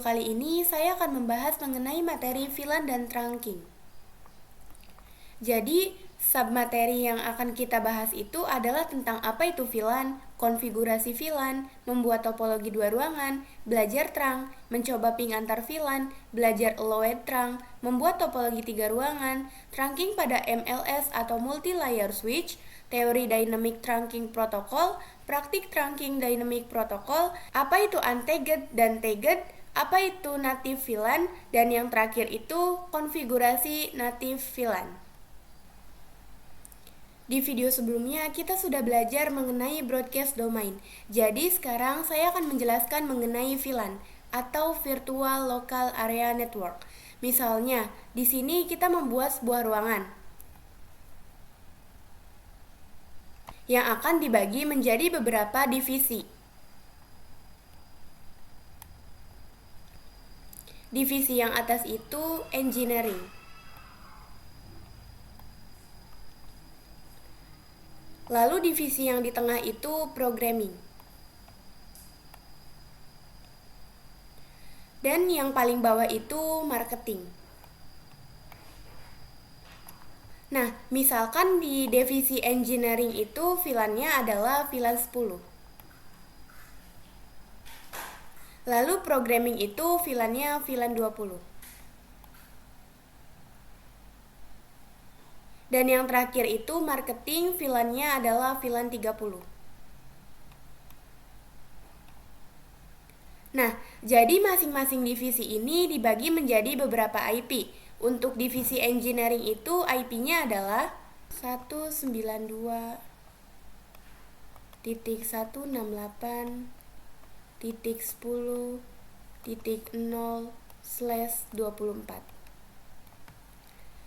kali ini saya akan membahas mengenai materi VLAN dan trunking. Jadi, submateri yang akan kita bahas itu adalah tentang apa itu VLAN, konfigurasi VLAN, membuat topologi dua ruangan, belajar trunk, mencoba ping antar VLAN, belajar allowed trunk, membuat topologi tiga ruangan, trunking pada MLS atau multi-layer switch, teori dynamic trunking protocol, praktik trunking dynamic protocol, apa itu untagged dan tagged, apa itu native VLAN, dan yang terakhir itu konfigurasi native VLAN. Di video sebelumnya kita sudah belajar mengenai broadcast domain. Jadi sekarang saya akan menjelaskan mengenai VLAN atau Virtual Local Area Network. Misalnya, di sini kita membuat sebuah ruangan yang akan dibagi menjadi beberapa divisi. Divisi yang atas itu engineering. Lalu divisi yang di tengah itu programming. Dan yang paling bawah itu marketing. Nah, misalkan di divisi engineering itu VLAN-nya adalah VLAN 10. Lalu programming itu VLAN-nya VLAN 20. Dan yang terakhir itu marketing, VLAN-nya adalah VLAN 30. Nah, jadi masing-masing divisi ini dibagi menjadi beberapa IP. Untuk divisi engineering itu IP-nya adalah 192.168.10.0/24.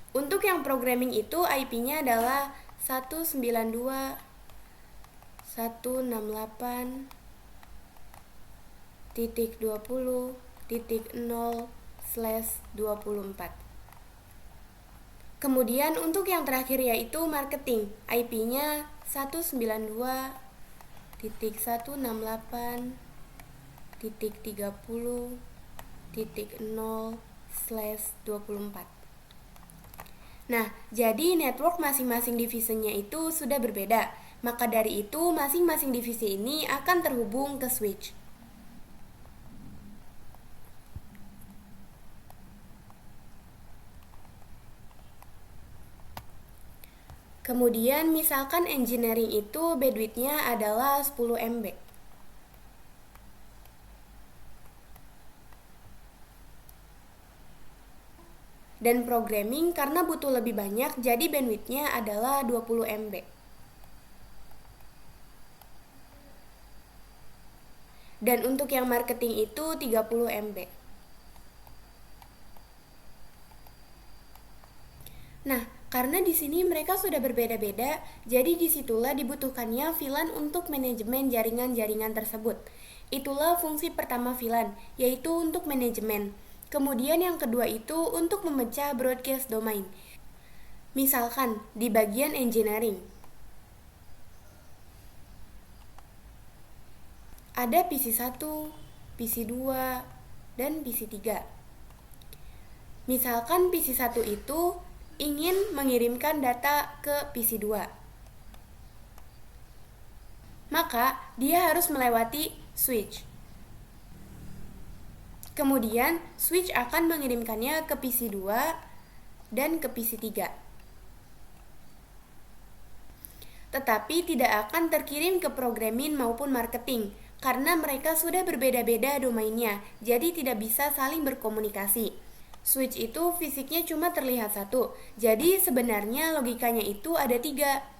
Untuk yang programming itu IP-nya adalah 192.168.20.0/24. Kemudian untuk yang terakhir yaitu marketing, IP-nya 192.168.30.0/24. Nah, jadi network masing-masing divisinya itu sudah berbeda. Maka dari itu, masing-masing divisi ini akan terhubung ke switch. Kemudian, misalkan engineering itu bandwidth-nya adalah 10 MB. Dan programming karena butuh lebih banyak, jadi bandwidth-nya adalah 20 MB. Dan untuk yang marketing itu 30 MB. Nah, karena di sini mereka sudah berbeda-beda, jadi disitulah dibutuhkannya VLAN untuk manajemen jaringan-jaringan tersebut. Itulah fungsi pertama VLAN, yaitu untuk manajemen. Kemudian yang kedua itu untuk memecah broadcast domain. Misalkan di bagian engineering, ada PC1, PC2, dan PC3. Misalkan PC1 itu ingin mengirimkan data ke PC2. Maka dia harus melewati switch. Kemudian, switch akan mengirimkannya ke PC2 dan ke PC3. Tetapi tidak akan terkirim ke programming maupun marketing, karena mereka sudah berbeda-beda domainnya, jadi tidak bisa saling berkomunikasi. Switch itu fisiknya cuma terlihat satu, jadi sebenarnya logikanya itu ada 3.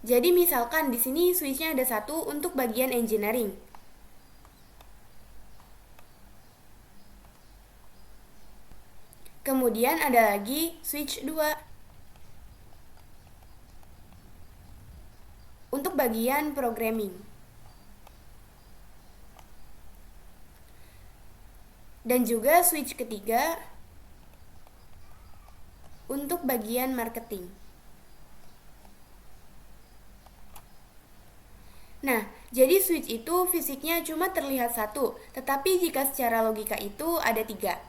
Jadi misalkan di sini switch-nya ada 1 untuk bagian engineering. Kemudian ada lagi switch 2 untuk bagian programming. Dan juga switch ketiga untuk bagian marketing. Nah, Jadi switch itu fisiknya cuma terlihat satu, tetapi jika secara logika itu ada 3.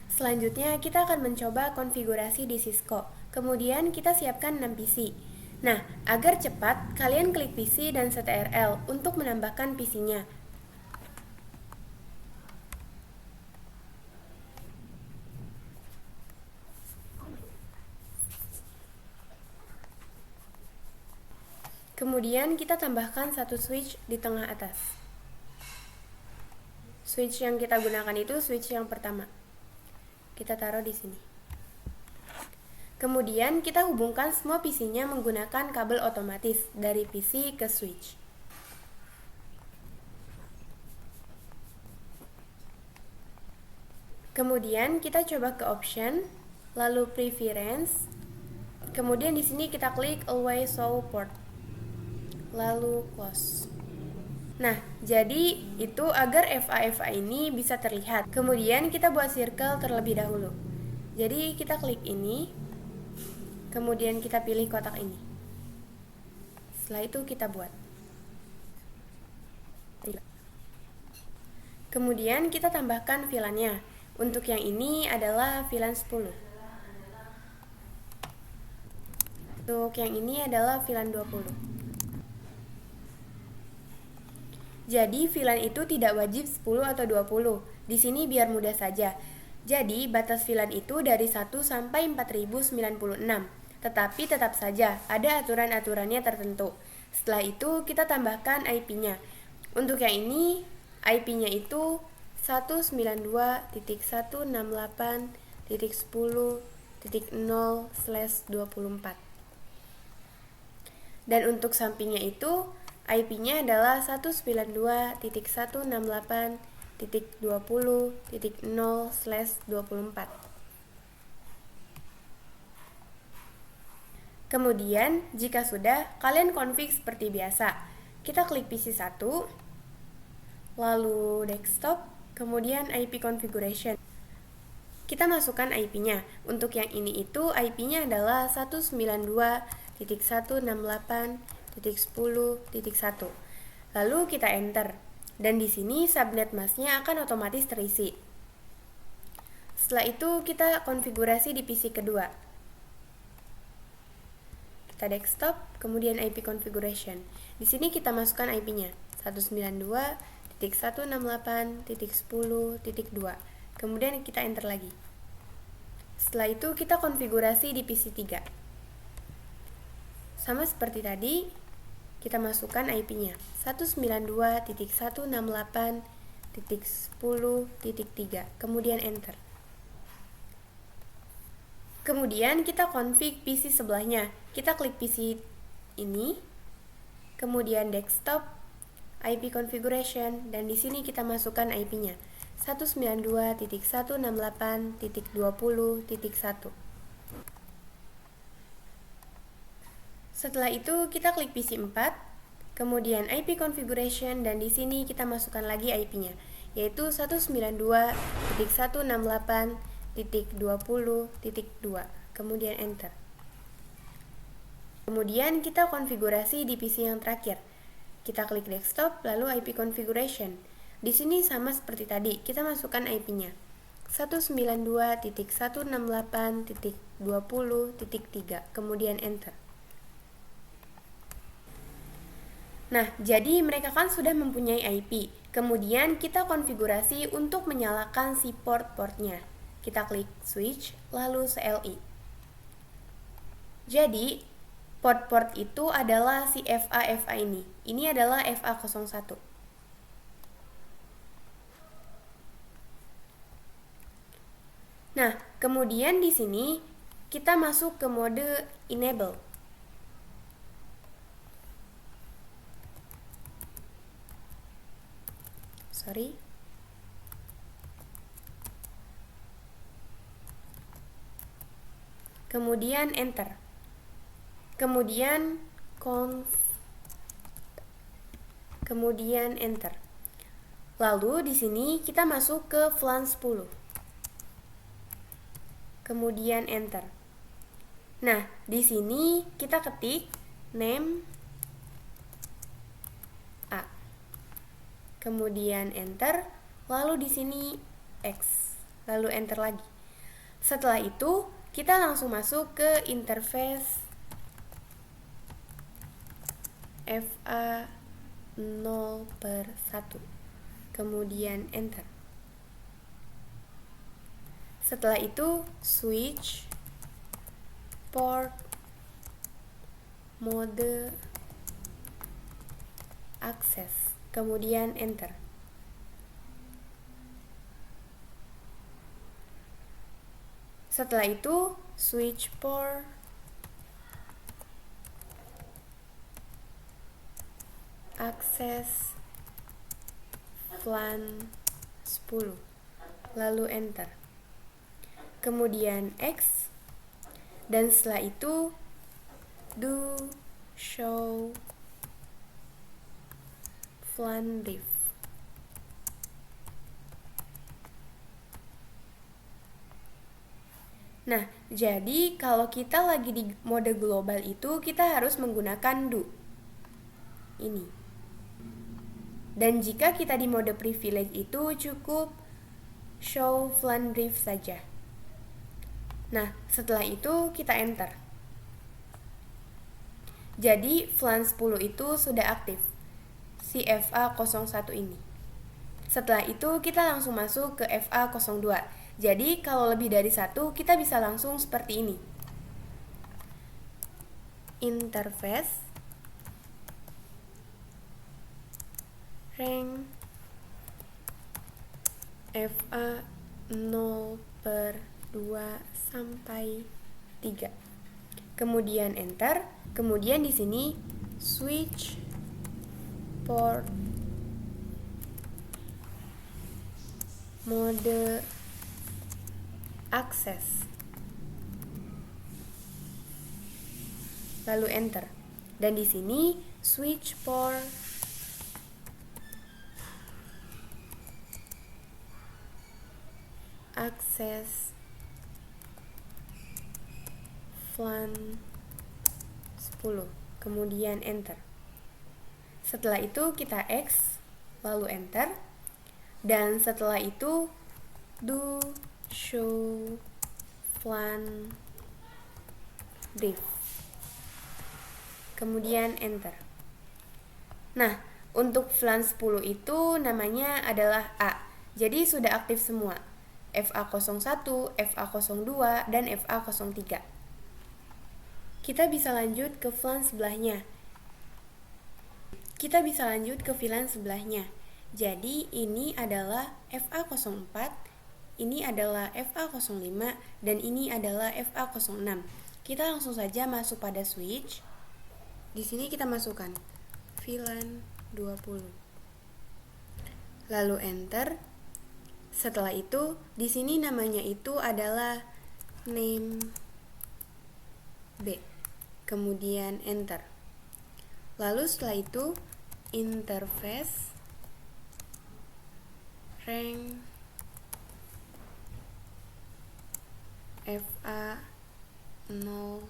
Selanjutnya kita akan mencoba konfigurasi di Cisco. Kemudian kita siapkan 6 PC. Nah, agar cepat, kalian klik PC dan ctrl untuk menambahkan PC-nya. Kemudian kita tambahkan satu switch di tengah atas. Switch yang kita gunakan itu switch yang pertama. Kita taruh di sini. Kemudian kita hubungkan semua PC-nya menggunakan kabel otomatis dari PC ke switch. Kemudian kita coba ke option, lalu preference. Kemudian di sini kita klik always show port. Lalu close. Nah, jadi itu agar FA ini bisa terlihat. Kemudian kita buat circle terlebih dahulu. Jadi kita klik ini, kemudian kita pilih kotak ini. Setelah itu kita buat. Kemudian kita tambahkan VLAN-nya. Untuk yang ini adalah VLAN 10. Untuk yang ini adalah VLAN 20. Jadi VLAN itu tidak wajib 10 atau 20. Di sini biar mudah saja. Jadi batas VLAN itu dari 1 sampai 4096. Tetapi tetap saja ada aturan-aturannya tertentu. Setelah itu kita tambahkan IP-nya. Untuk yang ini IP-nya itu 192.168.10.0/24. Dan untuk sampingnya itu IP-nya adalah 192.168.20.0/24. Kemudian, jika sudah, kalian config seperti biasa. Kita klik PC 1, lalu desktop, kemudian IP configuration. Kita masukkan IP-nya. Untuk yang ini itu IP-nya adalah 192.168.10.1. Lalu kita enter. Dan di sini subnet mask-nya akan otomatis terisi. Setelah itu kita konfigurasi di PC kedua. Kita desktop, kemudian IP configuration. Di sini kita masukkan IP-nya 192.168.10.2. Kemudian kita enter lagi. Setelah itu kita konfigurasi di PC 3. Sama seperti tadi, kita masukkan IP-nya 192.168.10.3. Kemudian enter. Kemudian kita config PC sebelahnya. Kita klik PC ini, kemudian desktop, IP configuration, dan di sini kita masukkan IP-nya 192.168.20.1. Setelah itu kita klik PC 4, kemudian IP configuration, dan di sini kita masukkan lagi IP-nya, yaitu 192.168.20.2. Kemudian enter. Kemudian kita konfigurasi di PC yang terakhir. Kita klik desktop, lalu IP configuration. Di sini sama seperti tadi, kita masukkan IP-nya 192.168.20.3, kemudian enter. Nah, jadi mereka kan sudah mempunyai IP. Kemudian kita konfigurasi untuk menyalakan si port-portnya. Kita klik switch, lalu CLI. Jadi, port-port itu adalah si FA ini. Ini adalah FA01. Nah, kemudian di sini kita masuk ke mode enable. Kemudian enter. Kemudian kemudian enter. Lalu di sini kita masuk ke VLAN 10. Kemudian enter. Nah, di sini kita ketik name kemudian enter, lalu di sini X, lalu enter lagi. Setelah itu, kita langsung masuk ke interface FA 0/1, kemudian enter. Setelah itu, switch port mode access, kemudian enter. Setelah itu, switch port access VLAN 10, lalu enter. Kemudian X, dan setelah itu do show VLAN brief. Nah, jadi kalau kita lagi di mode global itu, kita harus menggunakan do ini. Dan jika kita di mode privilege itu, cukup show VLAN brief saja. Nah, setelah itu kita enter. Jadi VLAN 10 itu sudah aktif, si FA01 ini. Setelah itu kita langsung masuk ke FA02. Jadi kalau lebih dari satu, kita bisa langsung seperti ini. Interface rank FA 0/2 sampai 3. Kemudian enter, kemudian di sini switch port mode access, lalu enter. Dan di sini switch port access VLAN 10, kemudian enter. Setelah itu kita X, lalu enter. Dan setelah itu do show VLAN brief, kemudian enter. Nah, untuk VLAN 10 itu namanya adalah A. Jadi sudah aktif semua, FA01, FA02, dan FA03. Kita bisa lanjut ke VLAN sebelahnya. Jadi ini adalah FA04, ini adalah FA05, dan ini adalah FA06. Kita langsung saja masuk pada switch. Di sini kita masukkan VLAN 20. Lalu enter. Setelah itu, di sini namanya itu adalah name B. Kemudian enter. Lalu setelah itu interface rank FA 04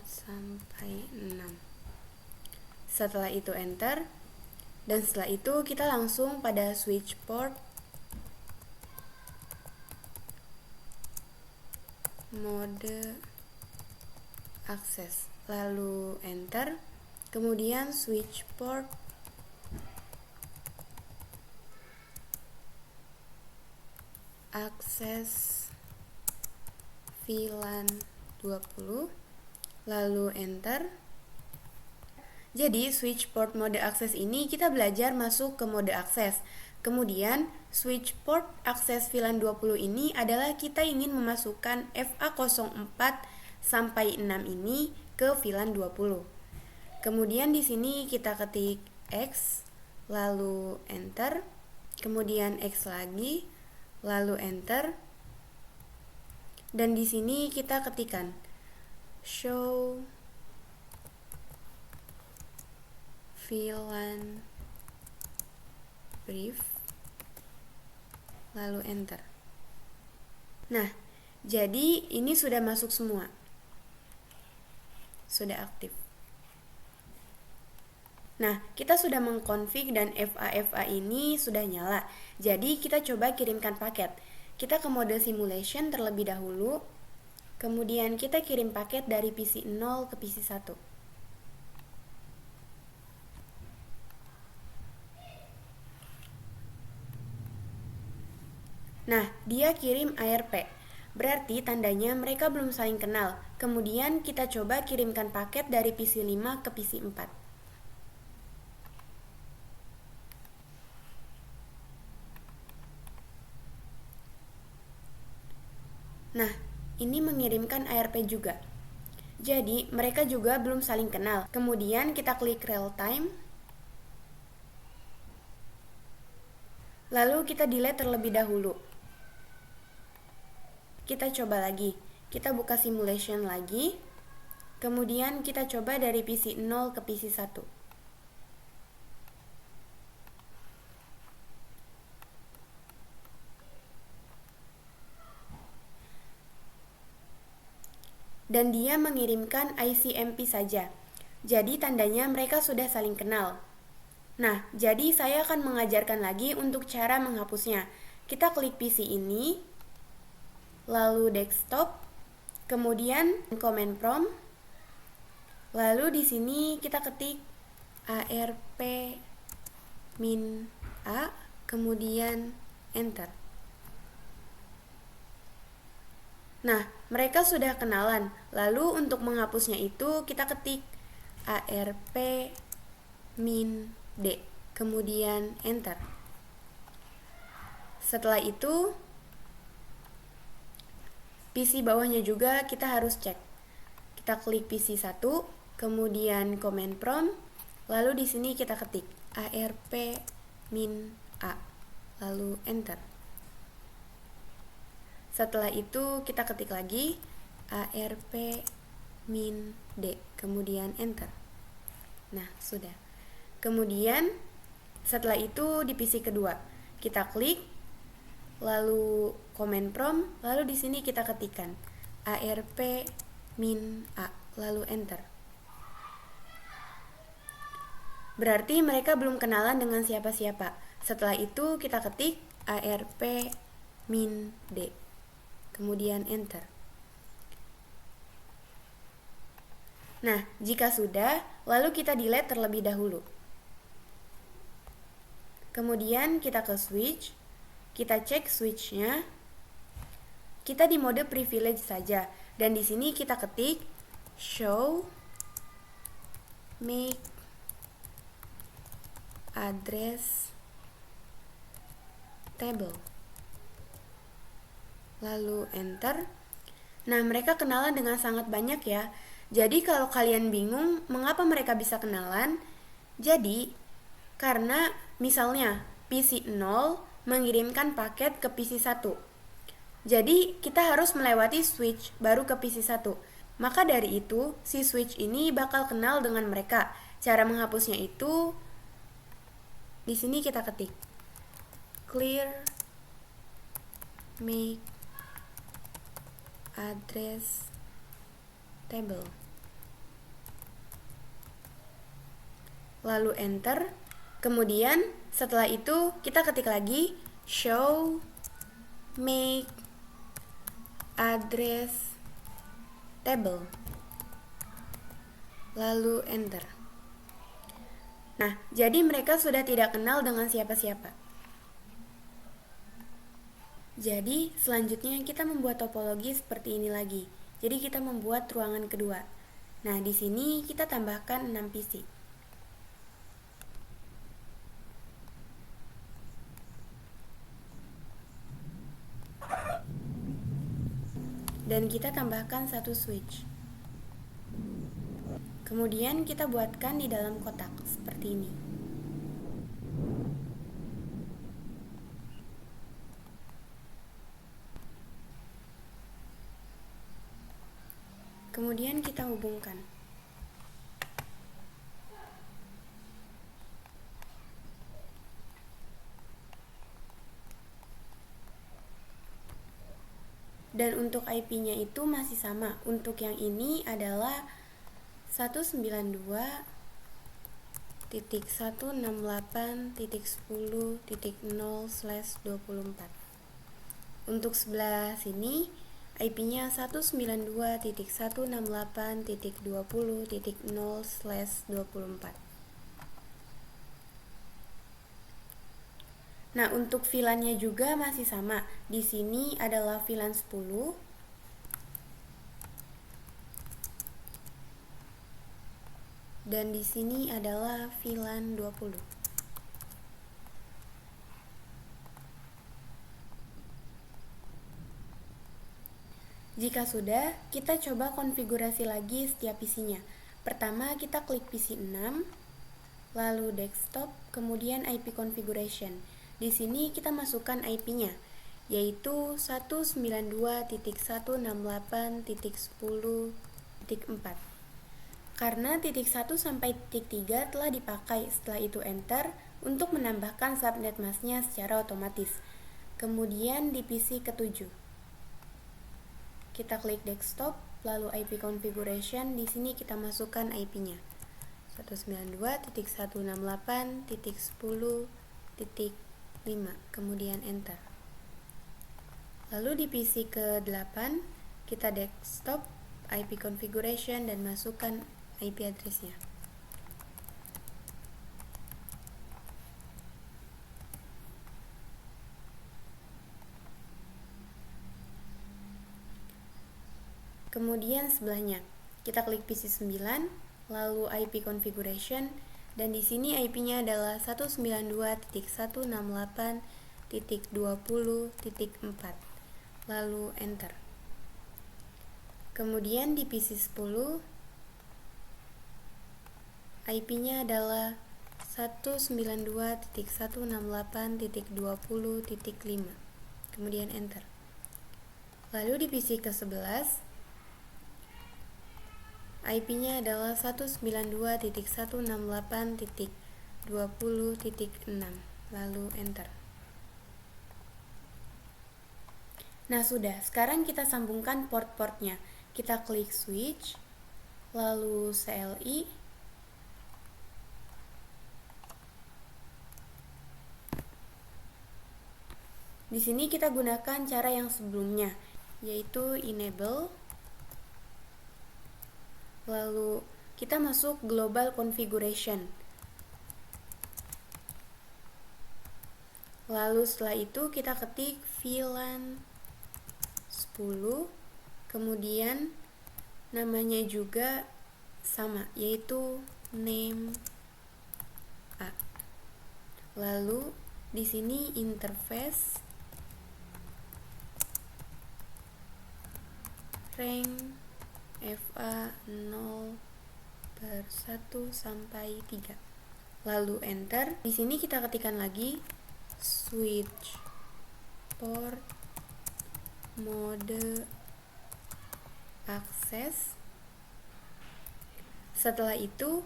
sampai 6. Setelah itu enter. Dan setelah itu kita langsung pada switch port mode access, lalu enter. Kemudian switch port access VLAN 20, lalu enter. Jadi switch port mode access ini kita belajar masuk ke mode akses. Kemudian switch port akses VLAN 20 ini adalah kita ingin memasukkan FA04 sampai 6 ini ke VLAN 20. Kemudian di sini kita ketik X, lalu enter, kemudian X lagi, lalu enter. Dan di sini kita ketikkan show VLAN brief, lalu enter. Nah, jadi ini sudah masuk semua, sudah aktif. Nah, kita sudah mengkonfig dan FA ini sudah nyala. Jadi, kita coba kirimkan paket. Kita ke mode simulation terlebih dahulu. Kemudian kita kirim paket dari PC 0 ke PC 1. Nah, dia kirim ARP. Berarti tandanya mereka belum saling kenal. Kemudian kita coba kirimkan paket dari PC 5 ke PC 4. Nah, ini mengirimkan ARP juga. Jadi, mereka juga belum saling kenal. Kemudian kita klik real time. Lalu kita delete terlebih dahulu. Kita coba lagi. Kita buka simulation lagi. Kemudian kita coba dari PC 0 ke PC 1. Dan dia mengirimkan ICMP saja. Jadi tandanya mereka sudah saling kenal. Nah, jadi saya akan mengajarkan lagi untuk cara menghapusnya. Kita klik PC ini, lalu desktop, kemudian command prompt, lalu di sini kita ketik ARP -A, kemudian enter. Nah, mereka sudah kenalan. Lalu untuk menghapusnya itu kita ketik ARP -D, kemudian enter. Setelah itu, PC bawahnya juga kita harus cek. Kita klik PC 1, kemudian command prompt, lalu di sini kita ketik ARP -A, lalu enter. Setelah itu kita ketik lagi ARP -D, kemudian enter. Nah, sudah. Kemudian setelah itu di PC kedua kita klik, lalu command prompt, lalu di sini kita ketikkan ARP -A, lalu enter. Berarti mereka belum kenalan dengan siapa-siapa. Setelah itu kita ketik ARP -D, kemudian enter. Nah, jika sudah, lalu kita delete terlebih dahulu. Kemudian kita ke switch, kita cek switch-nya. Kita di mode privilege saja, dan di sini kita ketik show make address table, lalu enter. Nah, mereka kenalan dengan sangat banyak ya. Jadi kalau kalian bingung mengapa mereka bisa kenalan, jadi karena misalnya PC 0 mengirimkan paket ke PC 1. Jadi kita harus melewati switch baru ke PC 1. Maka dari itu si switch ini bakal kenal dengan mereka. Cara menghapusnya itu di sini kita ketik clear make address table, lalu enter. Kemudian setelah itu kita ketik lagi show make address table, lalu enter. Nah, jadi mereka sudah tidak kenal dengan siapa-siapa. Jadi selanjutnya kita membuat topologi seperti ini lagi. Jadi kita membuat ruangan kedua. Nah, di sini kita tambahkan 6 PC. Dan kita tambahkan satu switch. Kemudian kita buatkan di dalam kotak seperti ini. Kemudian kita hubungkan. Dan untuk IP-nya itu masih sama. Untuk yang ini adalah 192.168.1.1. 192.168.10.0/24. Untuk sebelah sini IP-nya 192.168.20.0/24. Nah, untuk VLAN-nya juga masih sama. Di sini adalah VLAN 10. Dan di sini adalah VLAN 20. Jika sudah, kita coba konfigurasi lagi setiap PC-nya. Pertama, kita klik PC 6, lalu desktop, kemudian IP configuration. Di sini kita masukkan IP-nya, yaitu 192.168.10.4. Karena titik 1 sampai titik 3 telah dipakai, setelah itu enter untuk menambahkan subnet mask-nya secara otomatis. Kemudian di PC ke-7, kita klik desktop, lalu IP configuration. Di sini kita masukkan IP-nya 192.168.10.5, kemudian enter. Lalu di PC ke-8 kita desktop, IP configuration, dan masukkan IP address-nya. Kemudian sebelahnya kita klik PC 9, lalu IP configuration, dan di sini IP-nya adalah 192.168.20.4, lalu enter. Kemudian di PC 10 IP-nya adalah 192.168.20.5, kemudian enter. Lalu di PC ke-11 IP-nya adalah 192.168.20.6, lalu enter. Nah, sudah. Sekarang kita sambungkan port-portnya. Kita klik switch, lalu CLI, di sini kita gunakan cara yang sebelumnya, yaitu enable. Lalu kita masuk global configuration. Lalu setelah itu kita ketik VLAN 10, kemudian namanya juga sama, yaitu name A. Lalu di sini interface rank FA 0/1 sampai 3. Lalu enter. Di sini kita ketikkan lagi switch port mode access. Setelah itu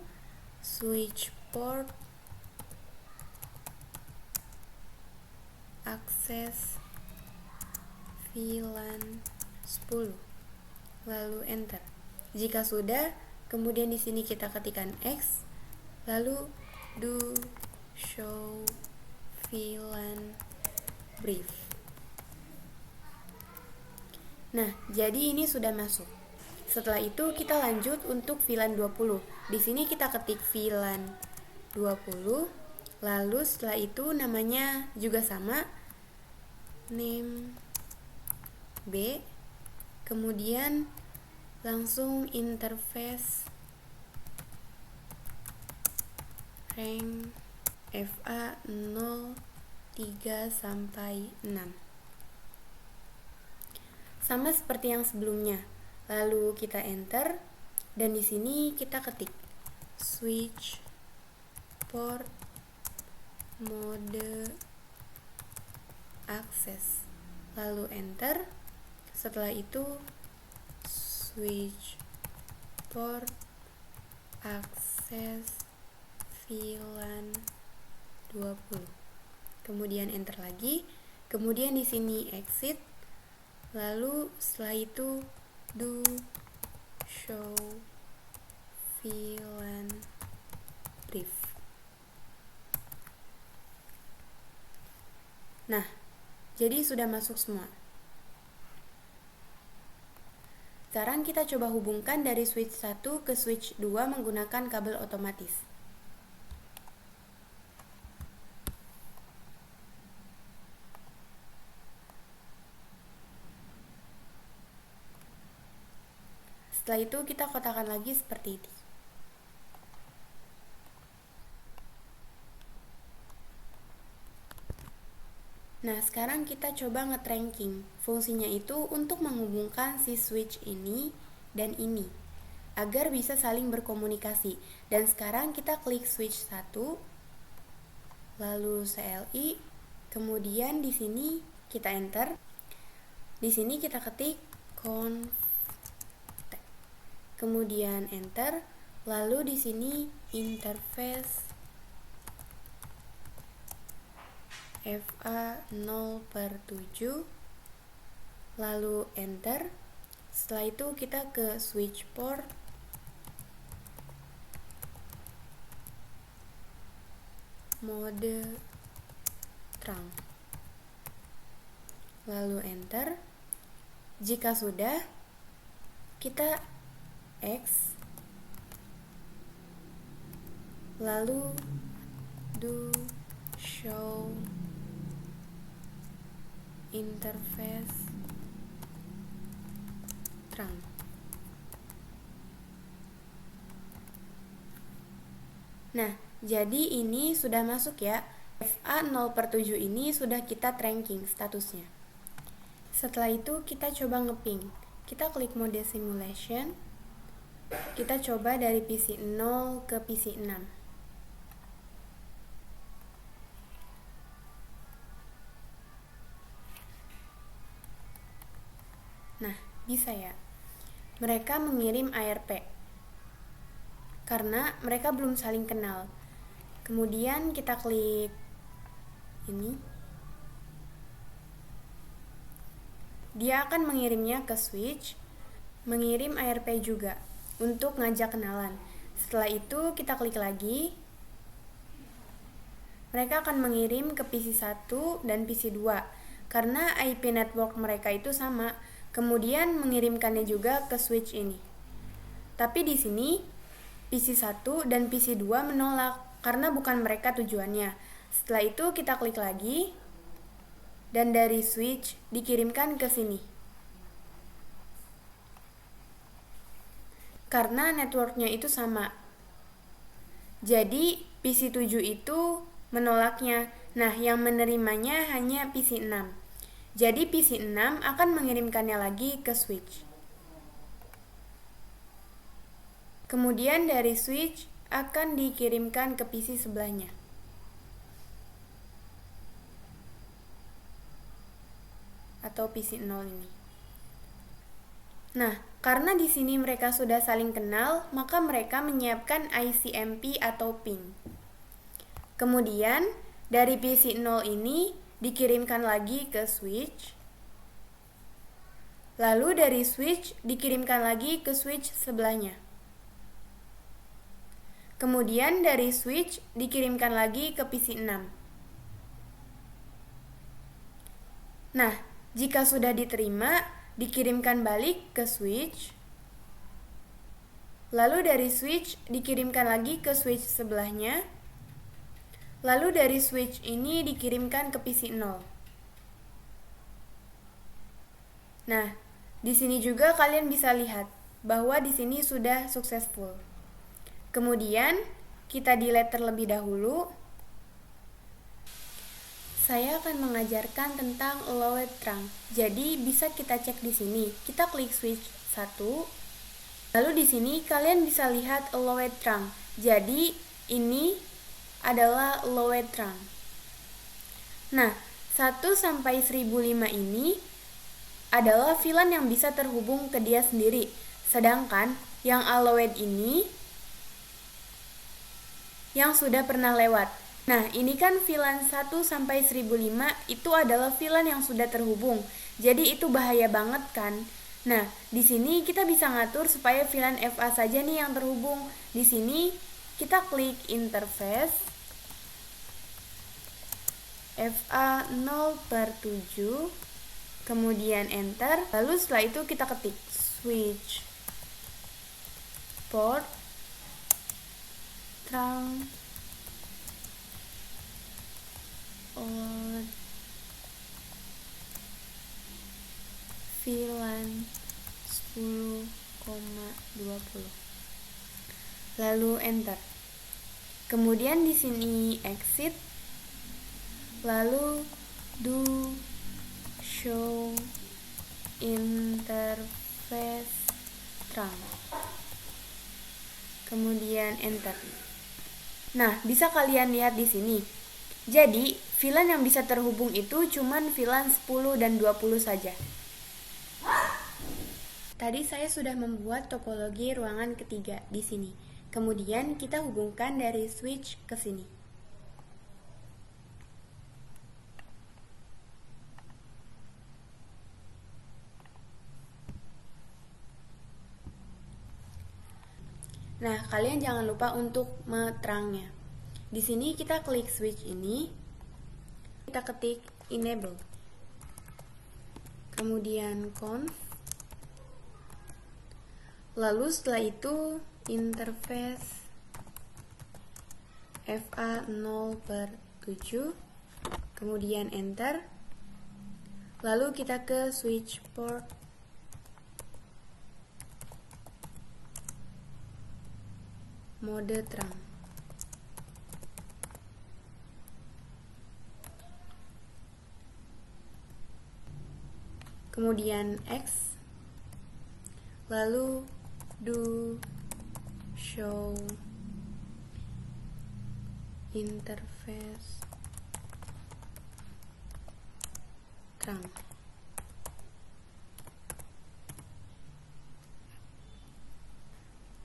switch port access VLAN 10. Lalu enter. Jika sudah, kemudian di sini kita ketikkan X, lalu do show VLAN brief. Nah, jadi ini sudah masuk. Setelah itu kita lanjut untuk VLAN 20. Di sini kita ketik VLAN 20, lalu setelah itu namanya juga sama, name B. Kemudian langsung interface rank FA 0/3 sampai 6. Sama seperti yang sebelumnya. Lalu kita enter, dan di sini kita ketik switch port mode access. Lalu enter. Setelah itu switch port access VLAN 20. Kemudian enter lagi. Kemudian di sini exit. Lalu setelah itu do show VLAN brief. Nah, jadi sudah masuk semua. Sekarang kita coba hubungkan dari switch 1 ke switch 2 menggunakan kabel otomatis. Setelah itu kita kotakkan lagi seperti ini. Nah, sekarang kita coba nge-tracking. Fungsinya itu untuk menghubungkan si switch ini dan ini agar bisa saling berkomunikasi. Dan sekarang kita klik switch 1, lalu CLI, kemudian di sini kita enter. Di sini kita ketik kemudian enter, lalu di sini interface FA 0/7, lalu enter. Setelah itu kita ke switch port, mode terang, lalu enter. Jika sudah, kita X, lalu do show interface terang. Nah, jadi ini sudah masuk ya. FA 0/7 ini sudah kita tracking statusnya. Setelah itu kita coba ngeping. Kita klik mode simulation. Kita coba dari PC 0 ke PC 6. Nah, bisa ya. Mereka mengirim ARP karena mereka belum saling kenal. Kemudian kita klik ini. Dia akan mengirimnya ke switch, mengirim ARP juga untuk ngajak kenalan. Setelah itu kita klik lagi. Mereka akan mengirim ke PC 1 dan PC 2 karena IP network mereka itu sama. Kemudian mengirimkannya juga ke switch ini. Tapi di sini PC 1 dan PC 2 menolak karena bukan mereka tujuannya. Setelah itu kita klik lagi dan dari switch dikirimkan ke sini. Karena networknya itu sama. Jadi PC 7 itu menolaknya. Nah, yang menerimanya hanya PC 6. Jadi PC 6 akan mengirimkannya lagi ke switch. Kemudian dari switch akan dikirimkan ke PC sebelahnya. Atau PC 0 ini. Nah, karena di sini mereka sudah saling kenal, maka mereka menyiapkan ICMP atau ping. Kemudian, dari PC 0 ini dikirimkan lagi ke switch. Lalu dari switch dikirimkan lagi ke switch sebelahnya. Kemudian dari switch dikirimkan lagi ke PC 6. Nah, jika sudah diterima, dikirimkan balik ke switch, lalu dari switch dikirimkan lagi ke switch sebelahnya, lalu dari switch ini dikirimkan ke PC 0. Nah, di sini juga kalian bisa lihat bahwa di sini sudah successful. Kemudian kita delete terlebih dahulu. Saya akan mengajarkan tentang allowed trunk. Jadi bisa kita cek di sini. Kita klik switch 1. Lalu di sini kalian bisa lihat allowed trunk. Jadi ini adalah allowed trunk. Nah, 1 sampai 1005 ini adalah VLAN yang bisa terhubung ke dia sendiri. Sedangkan yang allowed ini yang sudah pernah lewat. Nah, ini kan VLAN 1 sampai 1005 itu adalah VLAN yang sudah terhubung. Jadi itu bahaya banget kan? Nah, di sini kita bisa ngatur supaya VLAN FA saja nih yang terhubung. Di sini kita klik interface. FA 0/7, kemudian enter. Lalu setelah itu kita ketik switch port trunk on VLAN 10,20. Lalu enter. Kemudian di sini exit, lalu do show interface trunk. Kemudian enter. Nah, bisa kalian lihat di sini. Jadi, VLAN yang bisa terhubung itu cuman VLAN 10 dan 20 saja. Tadi saya sudah membuat topologi ruangan ketiga di sini. Kemudian kita hubungkan dari switch ke sini. Nah, kalian jangan lupa untuk meterangnya. Di sini kita klik switch ini, kita ketik enable. Kemudian conf. Lalu setelah itu interface FA 0/7, kemudian enter. Lalu kita ke switch port mode trunk. Kemudian X. Lalu do show interface trunk.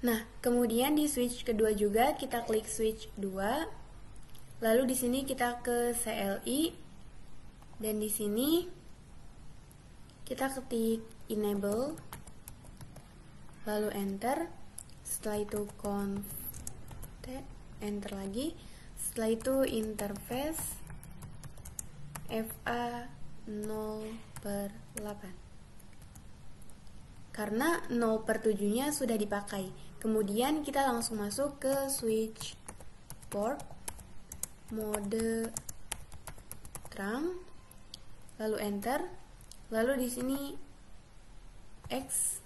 Nah, kemudian di switch kedua juga kita klik switch 2. Lalu di sini kita ke CLI dan di sini kita ketik enable. Lalu enter. Setelah itu conf T, enter lagi. Setelah itu interface FA 0/8. Karena 0/7 nya sudah dipakai. Kemudian kita langsung masuk ke switch port mode trunk, lalu enter. Lalu di sini X.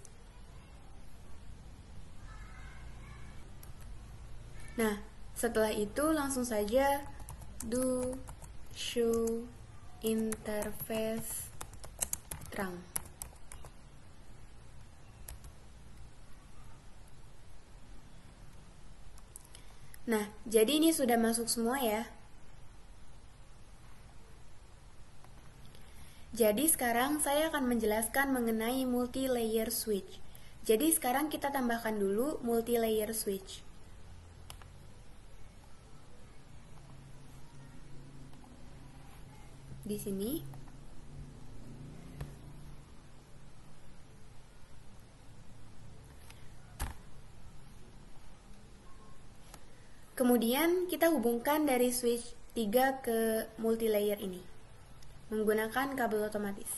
Nah, setelah itu langsung saja do show interface trunk. Nah, jadi ini sudah masuk semua ya. Jadi sekarang saya akan menjelaskan mengenai multi-layer switch. Jadi sekarang kita tambahkan dulu multi-layer switch. Di sini. Kemudian kita hubungkan dari switch 3 ke multilayer ini menggunakan kabel otomatis.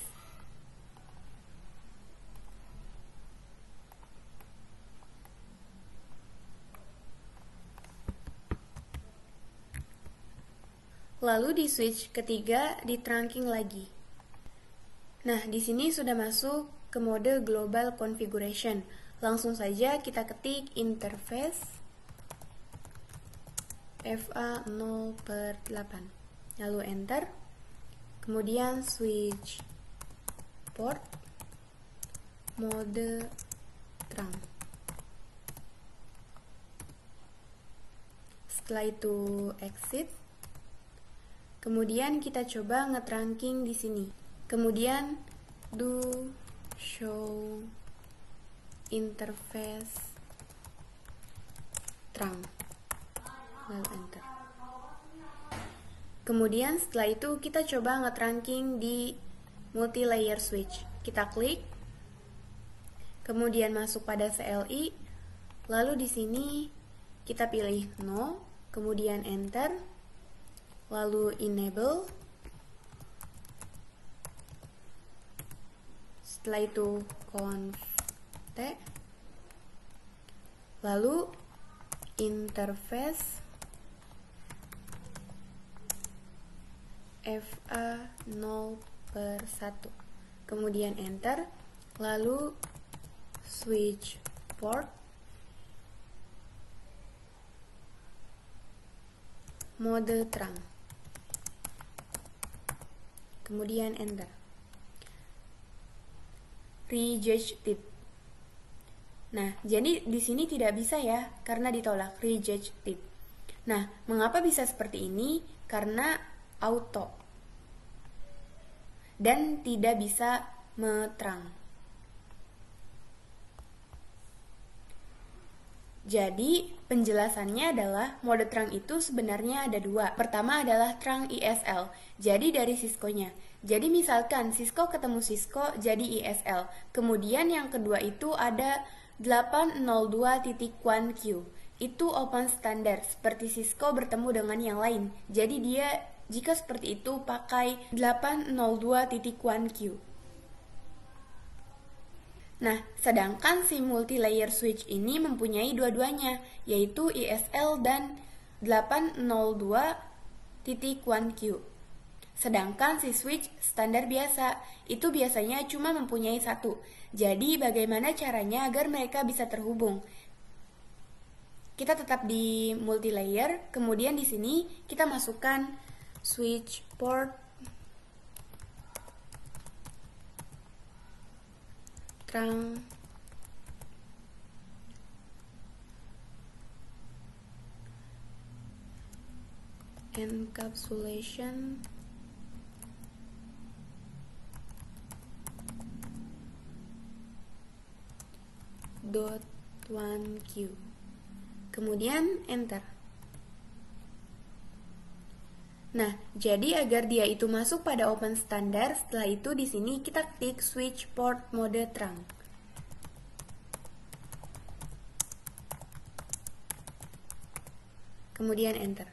Lalu di switch ketiga di trunking lagi. Nah, di sini sudah masuk ke mode global configuration. Langsung saja kita ketik interface FA 0/8, lalu enter. Kemudian switch port mode trunk. Setelah itu exit. Kemudian kita coba nge-trunking di sini. Kemudian do show interface trunk, lalu enter. Kemudian setelah itu kita coba nge-trunking di multi-layer switch. Kita klik, kemudian masuk pada CLI, lalu di sini kita pilih no, kemudian enter, lalu enable, setelah itu const t, lalu interface fa 0/1, kemudian enter, lalu switch port mode terang, kemudian enter. Rejected. Nah, jadi di sini tidak bisa ya, karena ditolak, rejected. Nah, mengapa bisa seperti ini? Karena auto dan tidak bisa meterang. Jadi, penjelasannya adalah mode terang itu sebenarnya ada dua. Pertama adalah terang ISL, jadi dari Cisco-nya. Jadi misalkan Cisco ketemu Cisco jadi ISL. Kemudian yang kedua itu ada 802.1Q. Itu open standard, seperti Cisco bertemu dengan yang lain. Jadi dia jika seperti itu pakai 802.1Q. Nah, sedangkan si multi-layer switch ini mempunyai dua-duanya, yaitu ISL dan 802.1Q. Sedangkan si switch standar biasa, itu biasanya cuma mempunyai satu. Jadi, bagaimana caranya agar mereka bisa terhubung? Kita tetap di multi-layer, kemudian di sini kita masukkan switch port terang encapsulation .1Q, kemudian enter. Nah, jadi agar dia itu masuk pada open standard, setelah itu di sini kita klik switch port mode terang. Kemudian enter.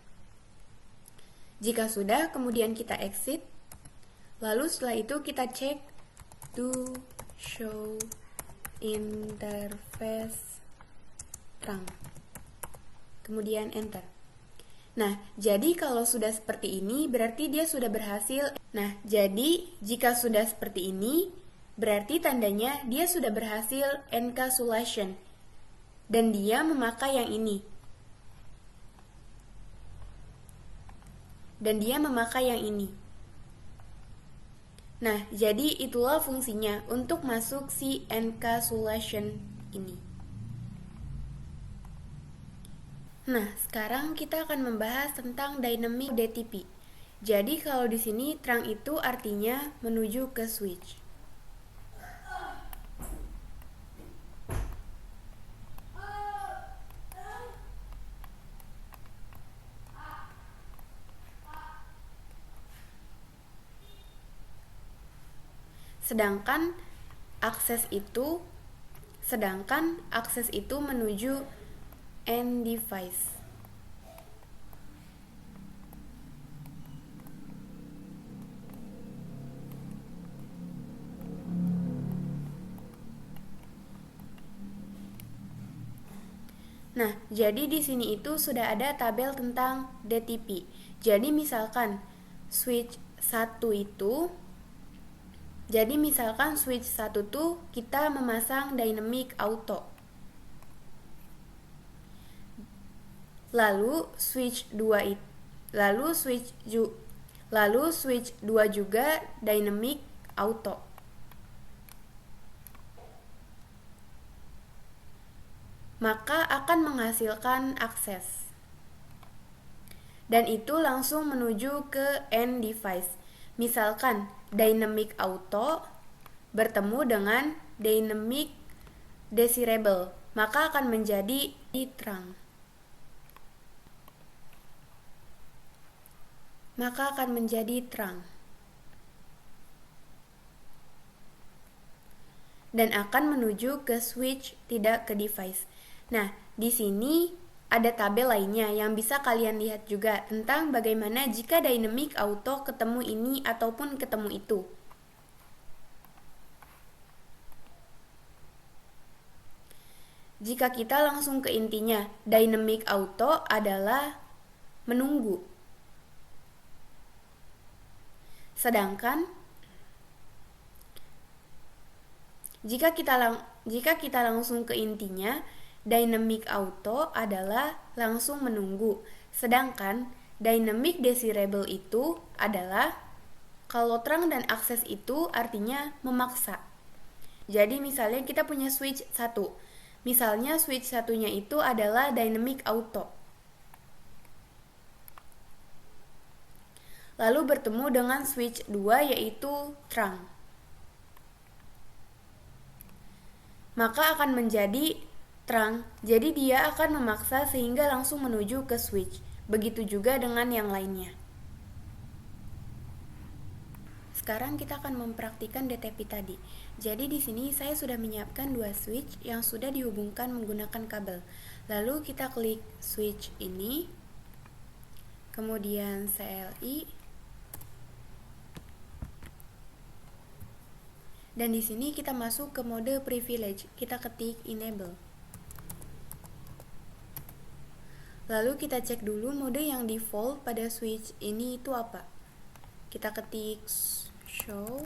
Jika sudah, kemudian kita exit. Lalu setelah itu kita cek to show interface terang. Kemudian enter. Nah, jadi kalau sudah seperti ini, berarti dia sudah berhasil. Nah, jadi jika sudah seperti ini, berarti tandanya dia sudah berhasil encapsulation. Dan dia memakai yang ini. Nah, jadi itulah fungsinya untuk masuk si encapsulation ini. Nah, sekarang kita akan membahas tentang dynamic DTP. Jadi kalau di sini terang itu artinya menuju ke switch. Sedangkan akses itu menuju end device. Nah, jadi di sini itu sudah ada tabel tentang DTP. Jadi misalkan switch 1 tuh kita memasang dynamic auto. Lalu switch 2 juga dynamic auto. Maka akan menghasilkan akses. Dan itu langsung menuju ke end device. Misalkan dynamic auto bertemu dengan dynamic desirable, maka akan menjadi terang. Dan akan menuju ke switch, tidak ke device. Nah, di sini ada tabel lainnya yang bisa kalian lihat juga tentang bagaimana jika dynamic auto ketemu ini ataupun ketemu itu. Jika kita langsung ke intinya, dynamic auto adalah menunggu. Sedangkan jika kita langsung ke intinya, dynamic auto adalah langsung menunggu. Sedangkan dynamic desirable itu adalah kalau terang dan akses itu artinya memaksa. Jadi misalnya kita punya switch 1. Misalnya switch satunya itu adalah dynamic auto. Lalu bertemu dengan switch 2 yaitu terang. Maka akan menjadi terang. Jadi dia akan memaksa sehingga langsung menuju ke switch. Begitu juga dengan yang lainnya. Sekarang kita akan mempraktikkan DTP tadi. Jadi di sini saya sudah menyiapkan 2 switch yang sudah dihubungkan menggunakan kabel. Lalu kita klik switch ini, kemudian CLI, dan di sini kita masuk ke mode privilege. Kita ketik enable. Lalu kita cek dulu mode yang default pada switch ini itu apa. Kita ketik show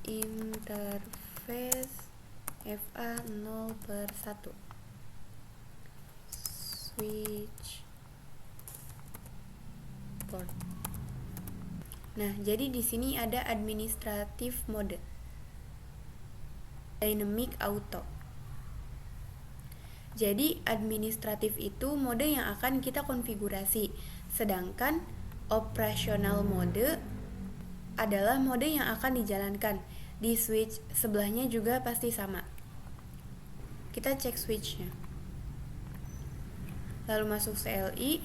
interface FA 0/1 switch port. Nah, jadi di sini ada administrative mode, dynamic auto. Jadi administratif itu mode yang akan kita konfigurasi, sedangkan operational mode adalah mode yang akan dijalankan. Di switch sebelahnya juga pasti sama. Kita cek switchnya. Lalu masuk CLI.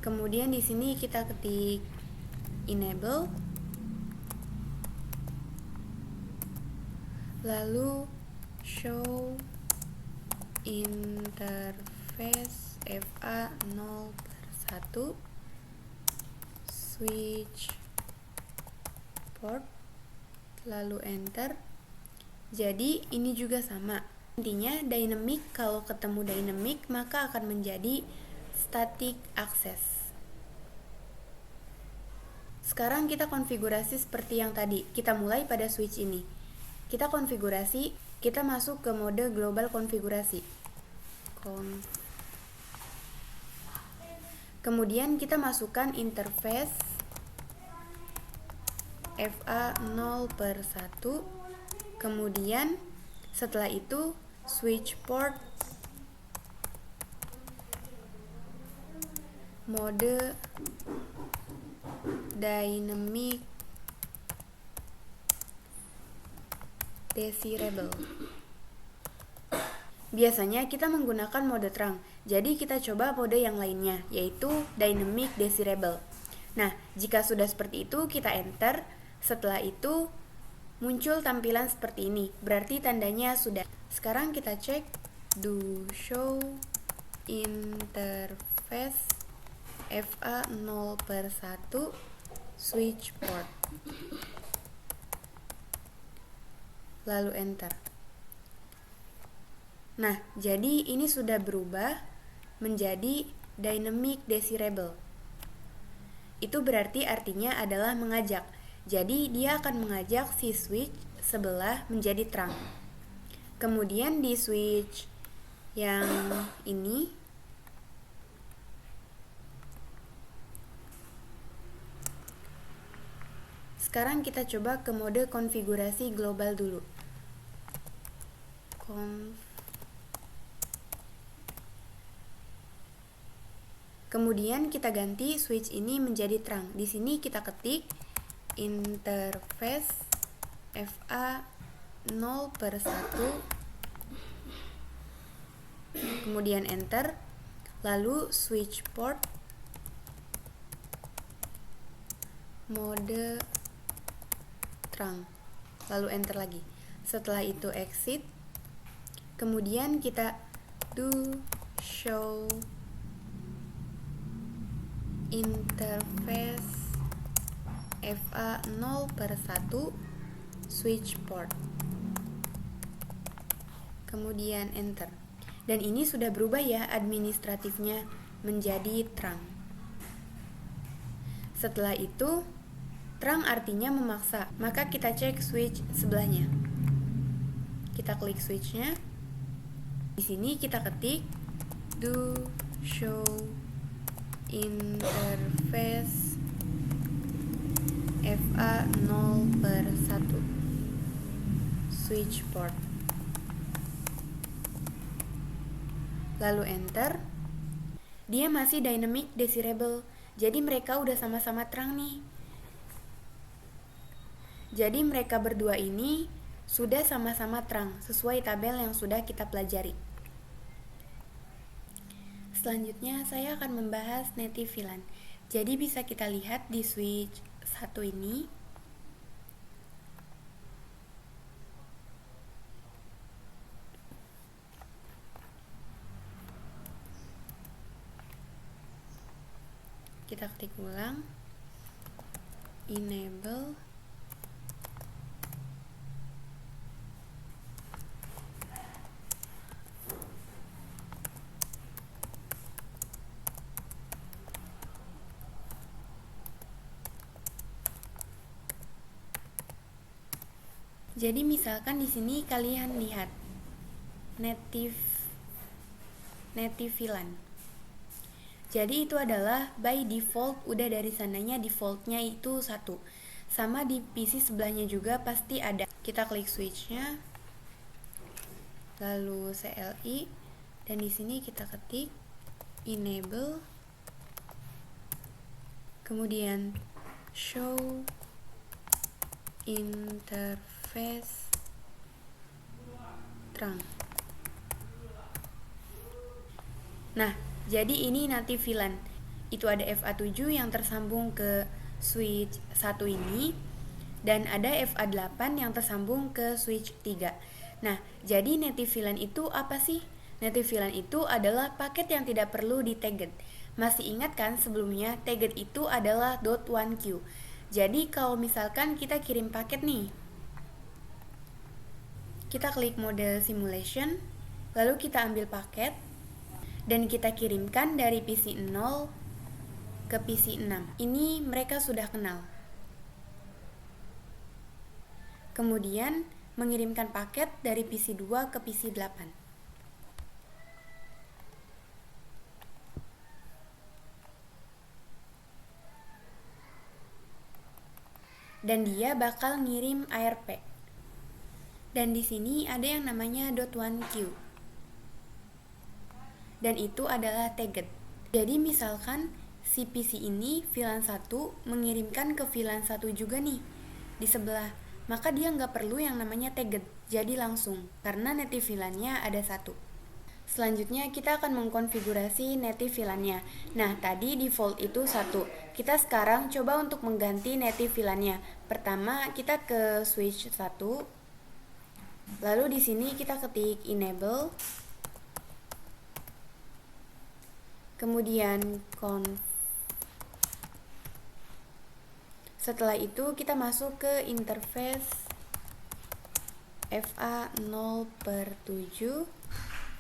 Kemudian di sini kita ketik enable. Lalu show interface FA 0/1 switch port, lalu enter. Jadi ini juga sama. Intinya dynamic kalau ketemu dynamic maka akan menjadi static access. Sekarang kita konfigurasi seperti yang tadi. Kita mulai pada switch ini. Kita konfigurasi, kita masuk ke mode global konfigurasi. Kemudian kita masukkan interface FA 0/1. Kemudian setelah itu switch port, mode dynamic desirable. Biasanya kita menggunakan mode terang. Jadi kita coba mode yang lainnya, yaitu dynamic desirable. Nah, jika sudah seperti itu kita enter. Setelah itu muncul tampilan seperti ini. Berarti tandanya sudah. Sekarang kita cek do show interface FA 0/1 switch port. Lalu enter. Nah, jadi ini sudah berubah menjadi dynamic desirable. Itu berarti artinya adalah mengajak. Jadi dia akan mengajak si switch sebelah menjadi terang. Kemudian di switch yang ini sekarang kita coba ke mode konfigurasi global dulu. Kemudian kita ganti switch ini menjadi terang. Di sini kita ketik interface FA 0/1, kemudian enter, lalu switch port, mode terang, lalu enter lagi. Setelah itu exit, kemudian kita do show interface FA 0/1 switch port. kemudian enter. Dan ini sudah berubah ya administratifnya menjadi terang. Setelah itu, terang artinya memaksa, maka kita cek switch sebelahnya. Kita klik switchnya. Di sini kita ketik do show interface FA 0/1 switch port. Lalu enter. Dia masih dynamic desirable, jadi mereka udah sama-sama terang nih. Jadi mereka berdua ini sudah sama-sama terang sesuai tabel yang sudah kita pelajari. Selanjutnya saya akan membahas native VLAN. Jadi bisa kita lihat di switch 1 ini. Kita klik ulang, enable, jadi misalkan di sini kalian lihat native VLAN. Jadi itu adalah by default, udah dari sananya defaultnya itu 1. Sama di PC sebelahnya juga pasti ada. Kita klik switchnya, lalu CLI, dan di sini kita ketik enable, kemudian show interface terang. Nah, jadi ini native VLAN. Itu ada FA7 yang tersambung ke switch 1 ini, dan ada FA8 yang tersambung ke switch 3. Nah, jadi native VLAN itu apa sih? Native VLAN itu adalah paket yang tidak perlu di tagged. Masih ingat kan sebelumnya tagged itu adalah .1q. Jadi kalau misalkan kita kirim paket nih, kita klik mode simulation, lalu kita ambil paket, dan kita kirimkan dari PC 0 ke PC 6. Ini mereka sudah kenal. Kemudian mengirimkan paket dari PC 2 ke PC 8. Dan dia bakal ngirim ARP. Dan di sini ada yang namanya .1q. Dan itu adalah tagged. Jadi misalkan si PC ini VLAN 1 mengirimkan ke VLAN 1 juga nih di sebelah, maka dia nggak perlu yang namanya tagged, jadi langsung, karena native VLAN-nya ada 1. Selanjutnya kita akan mengkonfigurasi native VLAN-nya. Nah, tadi default itu 1. Kita sekarang coba untuk mengganti native VLAN-nya. Pertama, kita ke switch 1. Lalu di sini kita ketik enable, kemudian conf. Setelah itu kita masuk ke interface FA 0/7,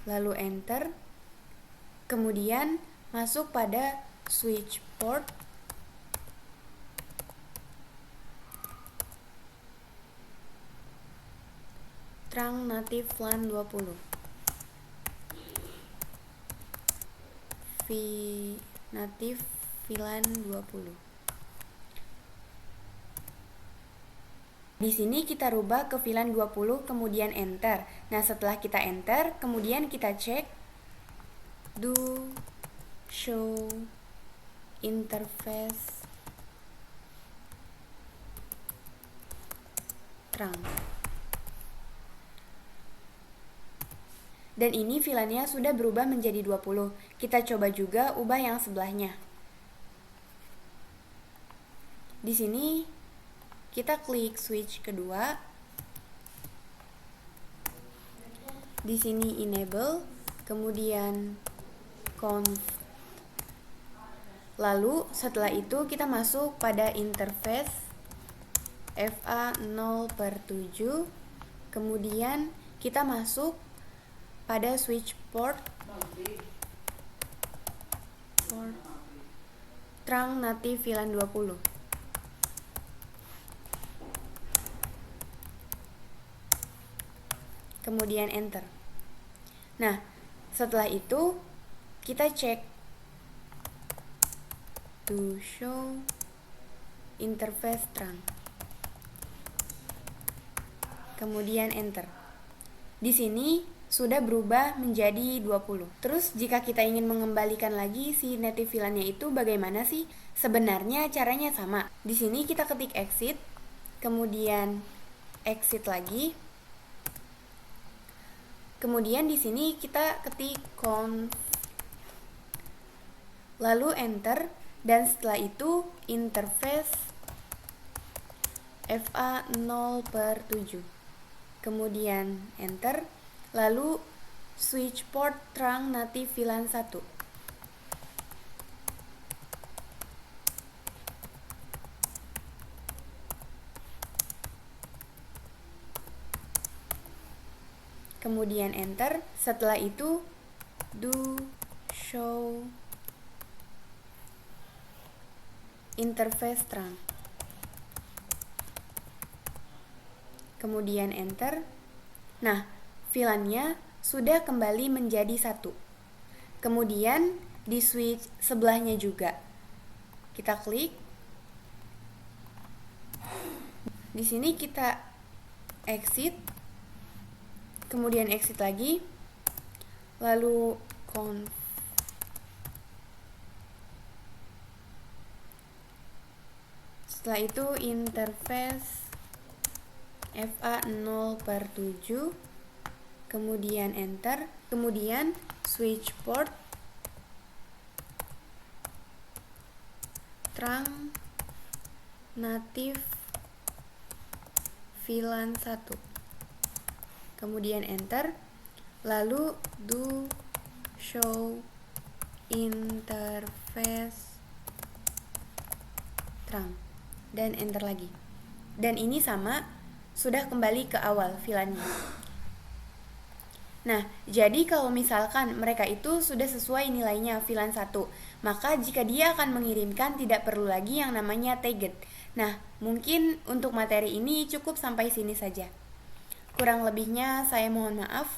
lalu enter. Kemudian masuk pada switch port, terang native VLAN 20. Native VLAN 20. Di sini kita rubah ke VLAN 20, kemudian enter. Nah, setelah kita enter, kemudian kita cek do show interface terang. Dan ini VLAN-nya sudah berubah menjadi 20. Kita coba juga ubah yang sebelahnya. Di sini kita klik switch kedua. Di sini enable, kemudian conf. Lalu setelah itu kita masuk pada interface FA 0/7. Kemudian kita masuk pada switch port trunk native VLAN 20. Kemudian enter. Nah, setelah itu kita cek to show interface trunk. Kemudian enter. Di sini sudah berubah menjadi 20. Terus jika kita ingin mengembalikan lagi si native VLAN-nya itu bagaimana sih? Sebenarnya caranya sama. Di sini kita ketik exit, kemudian exit lagi. Kemudian di sini kita ketik conf, lalu enter, dan setelah itu interface FA 0/7. Kemudian enter, lalu switch port trunk native VLAN 1. Kemudian enter, setelah itu do show interface trunk. Kemudian enter. Nah, VLAN-nya sudah kembali menjadi 1. Kemudian di switch sebelahnya juga kita klik. Di sini kita exit, kemudian exit lagi, lalu conf, setelah itu interface FA 0/7, kemudian enter, kemudian switch port trunk native VLAN 1, kemudian enter, lalu do show interface trunk, dan enter lagi. Dan ini sama, sudah kembali ke awal VLAN-nya. Nah, jadi kalau misalkan mereka itu sudah sesuai nilainya VLAN 1, maka jika dia akan mengirimkan tidak perlu lagi yang namanya tagged. Nah, mungkin untuk materi ini cukup sampai sini saja. Kurang lebihnya saya mohon maaf.